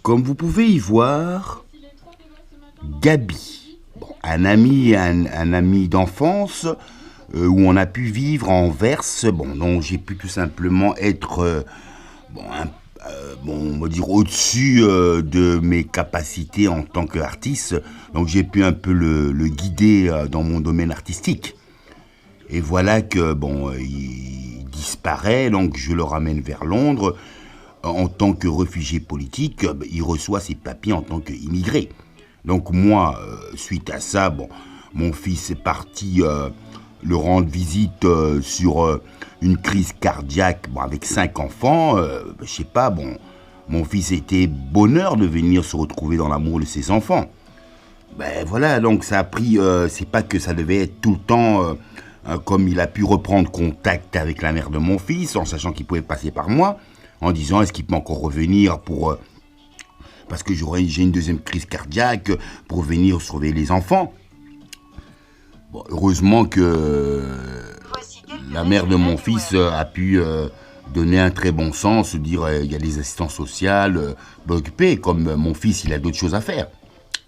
Comme vous pouvez y voir, Gabi, bon, un ami d'enfance où on a pu vivre en Anvers, bon, donc j'ai pu tout simplement être, on va dire au-dessus de mes capacités en tant qu'artiste, donc j'ai pu un peu le guider dans mon domaine artistique. Et voilà que, il disparaît, donc je le ramène vers Londres. En tant que réfugié politique, il reçoit ses papiers en tant qu'immigré. Donc moi, suite à ça, mon fils est parti le rendre visite sur une crise cardiaque avec 5 enfants. Je sais pas, mon fils était bonheur de venir se retrouver dans l'amour de ses enfants. Voilà, donc ça a pris, c'est pas que ça devait être tout le temps comme il a pu reprendre contact avec la mère de mon fils, en sachant qu'il pouvait passer par moi, en disant est-ce qu'il peut encore revenir parce que j'ai une deuxième crise cardiaque pour venir surveiller les enfants. Heureusement que la mère de mon fils a pu donner un très bon sens, dire il y a des assistants sociaux occupés, comme mon fils il a d'autres choses à faire.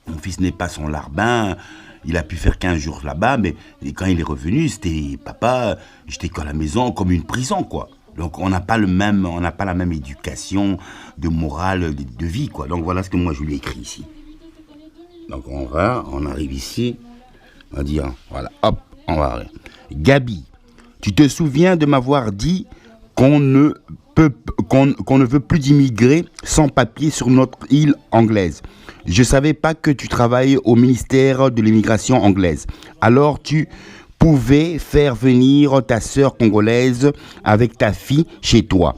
Mon fils n'est pas son larbin, il a pu faire 15 jours là-bas, mais quand il est revenu, c'était papa, j'étais qu'à la maison comme une prison, quoi. Donc on n'a pas la même éducation de morale, de vie, quoi. Donc voilà ce que moi je lui ai écrit ici. Donc on arrive ici, on va dire, voilà, hop, on va arriver. Gabi, tu te souviens de m'avoir dit qu'on ne veut plus d'immigrés sans papier sur notre île anglaise. Je savais pas que tu travaillais au ministère de l'immigration anglaise. Alors tu pouvais faire venir ta sœur congolaise avec ta fille chez toi.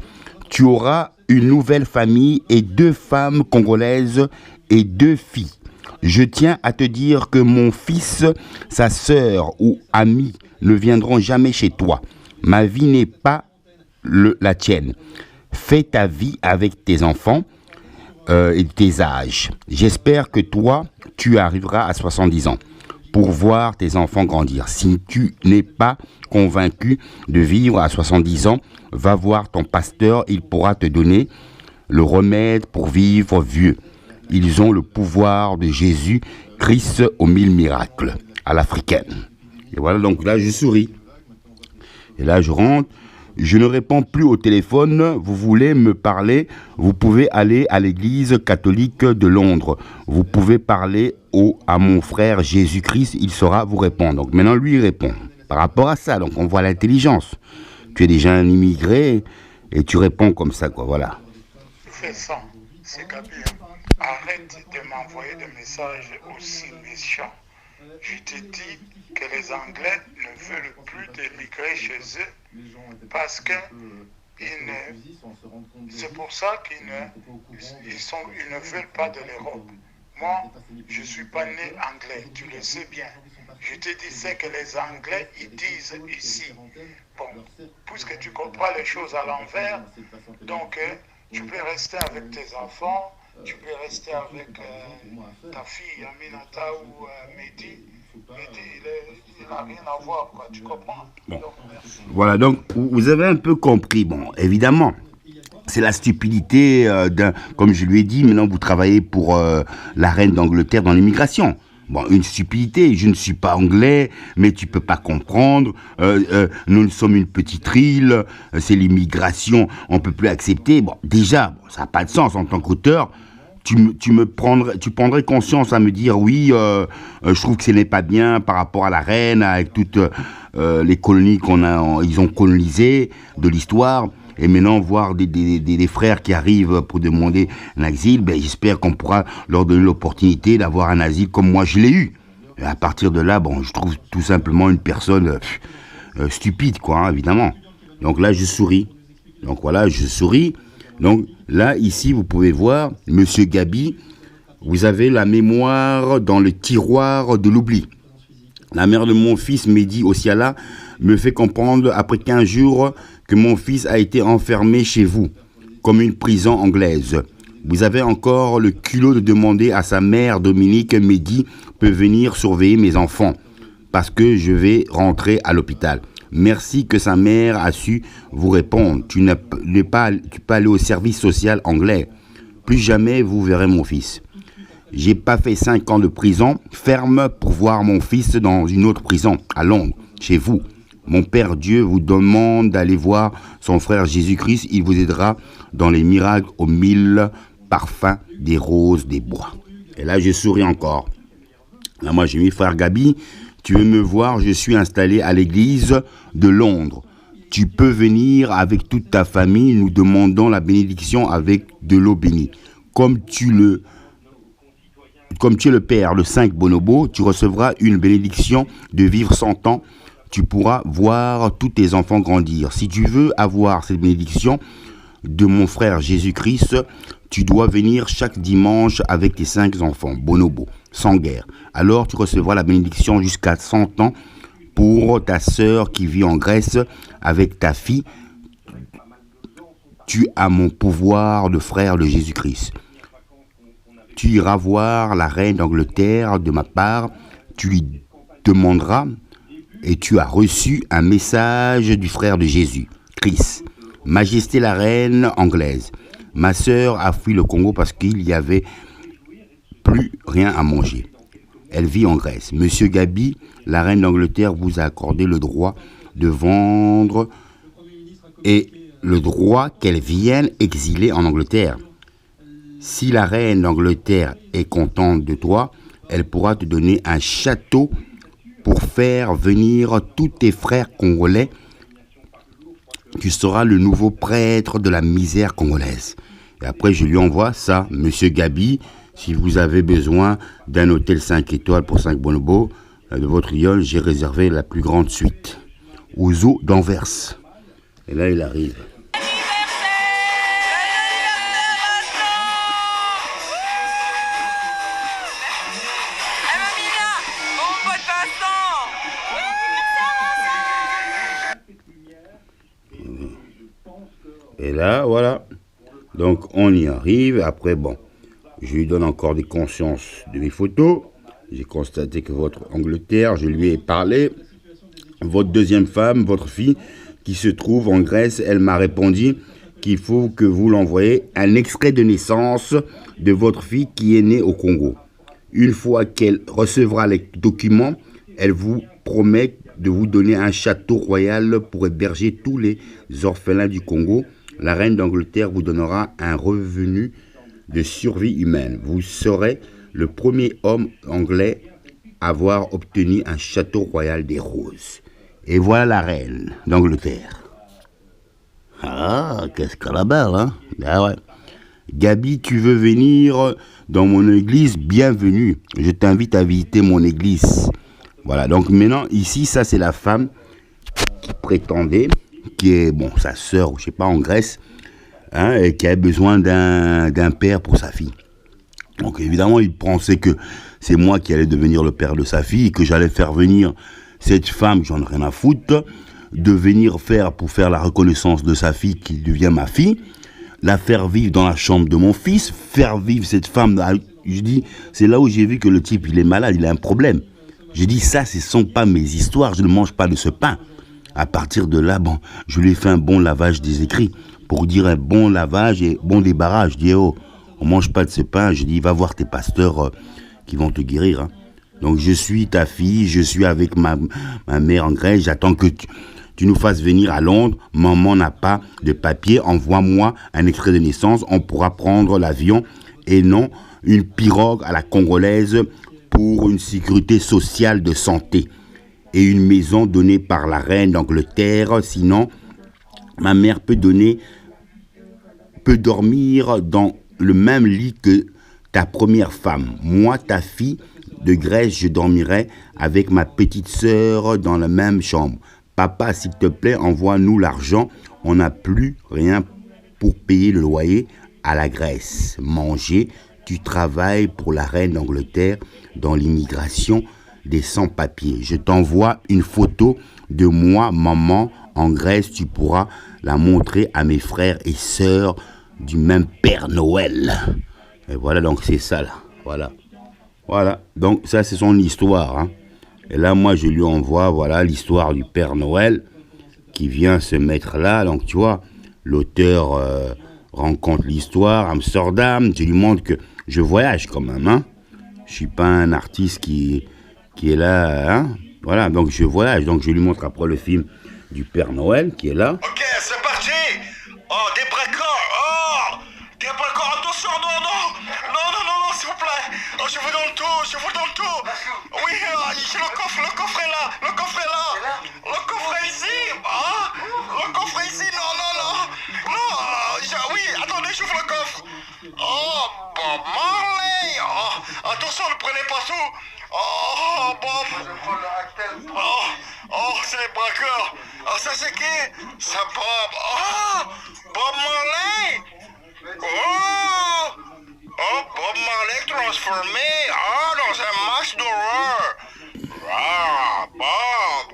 Tu auras une nouvelle famille et 2 femmes congolaises et 2 filles. Je tiens à te dire que mon fils, sa sœur ou ami ne viendront jamais chez toi. Ma vie n'est pas la tienne. Fais ta vie avec tes enfants et tes âges. J'espère que toi, tu arriveras à 70 ans pour voir tes enfants grandir. Si tu n'es pas convaincu de vivre à 70 ans, va voir ton pasteur, il pourra te donner le remède pour vivre vieux. Ils ont le pouvoir de Jésus, Christ aux 1000 miracles, à l'africaine. Et voilà, donc là je souris. Et là je rentre. Je ne réponds plus au téléphone, vous voulez me parler, vous pouvez aller à l'église catholique de Londres. Vous pouvez parler à mon frère Jésus-Christ, il saura vous répondre. Donc maintenant lui il répond. Par rapport à ça, donc on voit l'intelligence. Tu es déjà un immigré et tu réponds comme ça, quoi, voilà. Fais ça, c'est Gabi. Arrête de m'envoyer des messages aussi méchants. Je te dis que les Anglais ne veulent plus d'émigrer chez eux parce que c'est pour ça qu'ils ne veulent pas de l'Europe. Moi, je ne suis pas né anglais, tu le sais bien. Je te dis ce que les Anglais ils disent ici. Puisque tu comprends les choses à l'envers, donc tu peux rester avec tes enfants, tu peux rester avec ta fille Aminata ou Mehdi. Il n'a rien à voir, quoi, tu comprends? Bon. Voilà, donc vous avez un peu compris. Évidemment, c'est la stupidité comme je lui ai dit, maintenant vous travaillez pour la reine d'Angleterre dans l'immigration. Une stupidité, je ne suis pas anglais, mais tu peux pas comprendre, nous sommes une petite île, c'est l'immigration, on peut plus accepter. Déjà, ça n'a pas de sens en tant qu'auteur. Tu prendrais conscience à me dire oui, je trouve que ce n'est pas bien par rapport à la reine, avec toutes les colonies ils ont colonisées de l'histoire, et maintenant voir des frères qui arrivent pour demander un asile, j'espère qu'on pourra leur donner l'opportunité d'avoir un asile comme moi je l'ai eu. Et à partir de là, je trouve tout simplement une personne stupide, quoi, évidemment. Donc là, je souris. Donc voilà, je souris. Donc là, ici, vous pouvez voir, Monsieur Gabi, vous avez la mémoire dans le tiroir de l'oubli. La mère de mon fils, Mehdi Osiala, me fait comprendre après 15 jours que mon fils a été enfermé chez vous, comme une prison anglaise. Vous avez encore le culot de demander à sa mère, Dominique, Mehdi peut venir surveiller mes enfants, parce que je vais rentrer à l'hôpital. Merci que sa mère a su vous répondre. Tu peux aller au service social anglais. plus jamais vous verrez mon fils. J'ai pas fait 5 ans de prison ferme pour voir mon fils dans une autre prison, à Londres, chez vous. Mon Père Dieu vous demande d'aller voir son frère Jésus-Christ. Il vous aidera dans les miracles aux 1000 parfums des roses des bois. Et là, je souris encore. Là, moi, j'ai mis frère Gabi. Tu veux me voir, je suis installé à l'église de Londres. Tu peux venir avec toute ta famille. Nous demandons la bénédiction avec de l'eau bénie. Comme tu es le père de 5 bonobos, tu recevras une bénédiction de vivre 100 ans. Tu pourras voir tous tes enfants grandir. Si tu veux avoir cette bénédiction de mon frère Jésus-Christ, tu dois venir chaque dimanche avec tes 5 enfants, bonobos, sans guerre. Alors tu recevras la bénédiction jusqu'à 100 ans pour ta sœur qui vit en Grèce avec ta fille. Tu as mon pouvoir de frère de Jésus-Christ. Tu iras voir la reine d'Angleterre de ma part. Tu lui demanderas et tu as reçu un message du frère de Jésus, Christ. Majesté la reine anglaise. Ma sœur a fui le Congo parce qu'il n'y avait plus rien à manger. Elle vit en Grèce. Monsieur Gabi, la reine d'Angleterre vous a accordé le droit de vendre et le droit qu'elle vienne exilée en Angleterre. Si la reine d'Angleterre est contente de toi, elle pourra te donner un château pour faire venir tous tes frères congolais. Tu seras le nouveau prêtre de la misère congolaise. Et après, je lui envoie ça. Monsieur Gabi, si vous avez besoin d'un hôtel 5 étoiles pour 5 bonobos de votre lion, j'ai réservé la plus grande suite. Aux eaux d'Anvers. Et là, il arrive. Et là, voilà. Donc, on y arrive. Après, bon, je lui donne encore des consciences de mes photos. J'ai constaté que votre Angleterre, je lui ai parlé. Votre deuxième femme, votre fille, qui se trouve en Grèce, elle m'a répondu qu'il faut que vous l'envoyez un extrait de naissance de votre fille qui est née au Congo. Une fois qu'elle recevra les documents, elle vous promet de vous donner un château royal pour héberger tous les orphelins du Congo. La reine d'Angleterre vous donnera un revenu de survie humaine. Vous serez le premier homme anglais à avoir obtenu un château royal des roses. Et voilà la reine d'Angleterre. Ah, qu'est-ce qu'elle a belle, hein? Ah ouais. Gabi, tu veux venir dans mon église? Bienvenue. Je t'invite à visiter mon église. Voilà, donc maintenant, ici, ça c'est la femme qui prétendait, qui est, bon, sa sœur, je sais pas, en Grèce, hein, et qui a besoin d'un père pour sa fille. Donc évidemment, il pensait que c'est moi qui allais devenir le père de sa fille, et que j'allais faire venir cette femme, j'en ai rien à foutre, de venir pour faire la reconnaissance de sa fille qui devient ma fille, la faire vivre dans la chambre de mon fils, faire vivre cette femme. Je dis, c'est là où j'ai vu que le type, il est malade, il a un problème. J'ai dit, ça, ce ne sont pas mes histoires, je ne mange pas de ce pain. À partir de là, bon, je lui ai fait un bon lavage des écrits, pour dire un bon lavage et bon débarras. Je dis, oh, on ne mange pas de ce pain. Je dis, va voir tes pasteurs qui vont te guérir. Hein. Donc, je suis ta fille, je suis avec ma mère en Grèce, j'attends que tu nous fasses venir à Londres. Maman n'a pas de papier, envoie-moi un extrait de naissance, on pourra prendre l'avion et non une pirogue à la congolaise pour une sécurité sociale de santé et une maison donnée par la reine d'Angleterre. Sinon, ma mère peut dormir dans le même lit que ta première femme. Moi, ta fille de Grèce, je dormirai avec ma petite sœur dans la même chambre. Papa, s'il te plaît, envoie-nous l'argent. On n'a plus rien pour payer le loyer à la Grèce. Manger, tu travailles pour la reine d'Angleterre dans l'immigration des sans-papiers. Je t'envoie une photo de moi, maman, en Grèce. Tu pourras la montrer à mes frères et sœurs du même Père Noël. Et voilà, donc c'est ça là. Voilà. Voilà. Donc ça, c'est son histoire. Hein. Et là, moi, je lui envoie, voilà, l'histoire du Père Noël qui vient se mettre là. Donc, tu vois, l'auteur rencontre l'histoire, Amsterdam. Je lui montre que je voyage quand même. Hein. Je suis pas un artiste qui est là. Hein. Voilà, donc je voyage. Donc je lui montre après le film du Père Noël qui est là. Ok, c'est parti. Oh, des braqueurs. Oh, des braqueurs. Attention, non, non. Non, non, non, non, s'il vous plaît. Oh, je vous donne tout, je vous donne tout. Oui, j'ai le coffre est là. Le coffre est là. Le coffre est ici. Ah, le coffre est ici. Non, non, non. Non, oui, attendez, j'ouvre le coffre. Oh, Bob Marley. Oh, attention, ne prenez pas tout. Oh, Bob. Oh, c'est les braqueurs. Oh, ça c'est qui? C'est Bob. Oh, Bob Marley. Oh, Bob Marley transformé. Oh, dans un match d'horreur. Ah, Bob.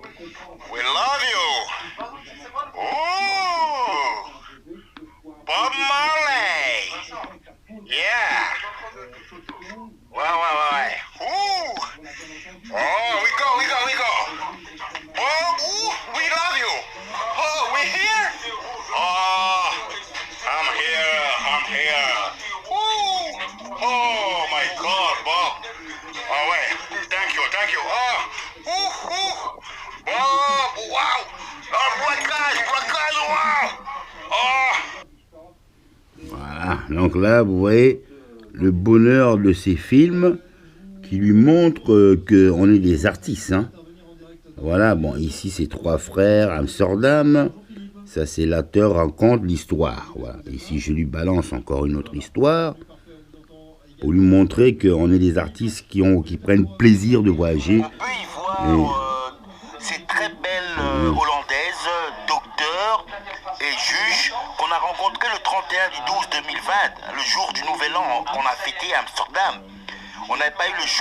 We love you. Oh, Bob Marley. Yeah. Ouais. Ooh. Oh, we go. Oh, ooh, we love you. Oh, we here? Oh, I'm here. Ooh. Oh, my God, Bob. Oh, wait. Thank you. Oh, ooh. Bob, wow. Oh, braquage, wow. Oh. Voilà, donc là, vous voyez le bonheur de ces films qui lui montrent qu'on est des artistes. Hein. Voilà, bon, ici c'est trois frères, Amsterdam. Ça, c'est l'auteur raconte l'histoire. Voilà. Ici, je lui balance encore une autre histoire pour lui montrer qu'on est des artistes qui prennent plaisir de voyager. On peut y voir ces très belles hollandaises, docteurs et juges qu'on a rencontrés le 31 du 12 2020, le jour du Nouvel An qu'on a fêté à Amsterdam. On n'avait pas eu le choix.